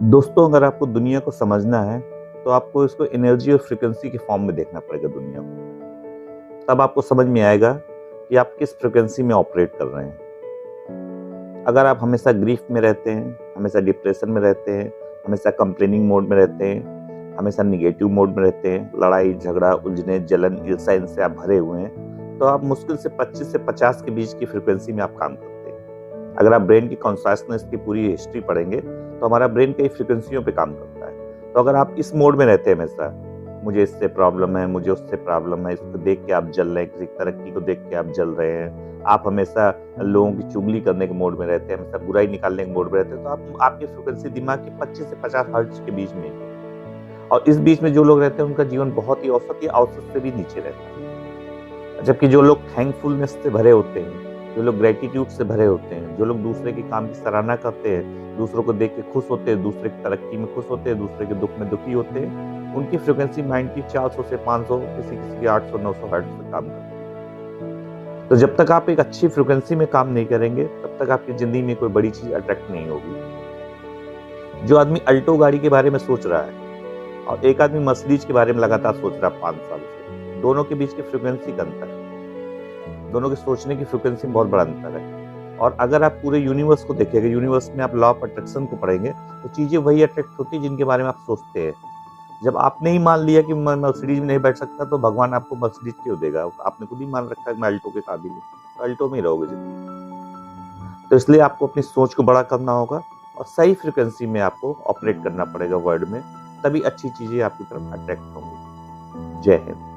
दोस्तों, अगर आपको दुनिया को समझना है, तो आपको इसको एनर्जी और फ्रीक्वेंसी के फॉर्म में देखना पड़ेगा दुनिया को। तब आपको समझ में आएगा कि आप किस फ्रीक्वेंसी में ऑपरेट कर रहे हैं। अगर आप हमेशा ग्रीफ में रहते हैं, हमेशा डिप्रेशन में रहते हैं, हमेशा कंप्लेनिंग मोड में रहते हैं, हमेशा नेगेटिव मोड में रहते हैं, लड़ाई, झगड़ा, उलझने, जलन, ईर्ष्या इनसे आप भरे हुए हैं, तो आप मुश्किल से 25 से 50 के बीच की फ्रीक्वेंसी में आप काम करते हैं। अगर आप ब्रेन की कॉन्शसनेस की पूरी हिस्ट्री पढ़ेंगे, तो हमारा ब्रेन कई फ्रीक्वेंसियों पे काम करता है। तो अगर आप इस मोड में रहते हैं हमेशा, मुझे इससे प्रॉब्लम है, मुझे उससे प्रॉब्लम है, इसको देख के आप जल रहे हैं, किसी की तरक्की को देख के आप जल रहे हैं, आप हमेशा लोगों की चुगली करने के मोड में रहते हैं, हमेशा बुराई निकालने के मोड में रहते हैं, तो आपकी फ्रीक्वेंसी दिमाग की 25 से 50 हर्ट्ज के बीच में है। और इस बीच में जो लोग रहते हैं उनका जीवन बहुत ही औसत या औसत से भी नीचे रहता है। जबकि जो लोग थैंकफुलनेस से भरे होते हैं, जो लोग ग्रेटिट्यूड से भरे होते हैं, जो लोग दूसरे के काम की सराहना करते हैं, दूसरों को देख के खुश होते हैं, दूसरे की तरक्की में खुश होते हैं, दूसरे के दुख में दुखी होते हैं, उनकी फ्रीक्वेंसी माइंड की 400 से 500, किसी-किसी की 800-900 हर्ट्ज पे काम करती है। तो जब तक आप एक अच्छी फ्रीक्वेंसी में काम नहीं करेंगे, तब तक आपकी ज़िंदगी में कोई बड़ी चीज़ अट्रैक्ट नहीं होगी। जो आदमी अल्टो गाड़ी के बारे में सोच रहा है और एक आदमी मर्सिडीज के बारे में लगातार सोच रहा है 5 साल से, दोनों के बीच की फ्रीक्वेंसी का अंतर है। दोनों के सोचने की फ्रीक्वेंसी में बहुत बड़ा अंतर है। और अगर आप पूरे यूनिवर्स को देखेंगे, यूनिवर्स में आप लॉ ऑफ अट्रैक्शन को पढ़ेंगे, तो चीज़ें वही अट्रैक्ट होती है जिनके बारे में आप सोचते हैं। जब आपने ही मान लिया कि मैं मर्सिडीज में नहीं बैठ सकता, तो भगवान आपको मर्सिडीज क्यों देगा? आपने खुद ही मान रखा है कि मैं अल्टो के काबिल हूँ, तो अल्टो में ही रहोगे ज़िंदगी। तो इसलिए आपको अपनी सोच को बड़ा करना होगा और सही फ्रीक्वेंसी में आपको ऑपरेट करना पड़ेगा वर्ल्ड में, तभी अच्छी चीज़ें आपकी तरफ अट्रैक्ट होंगी। जय हिंद।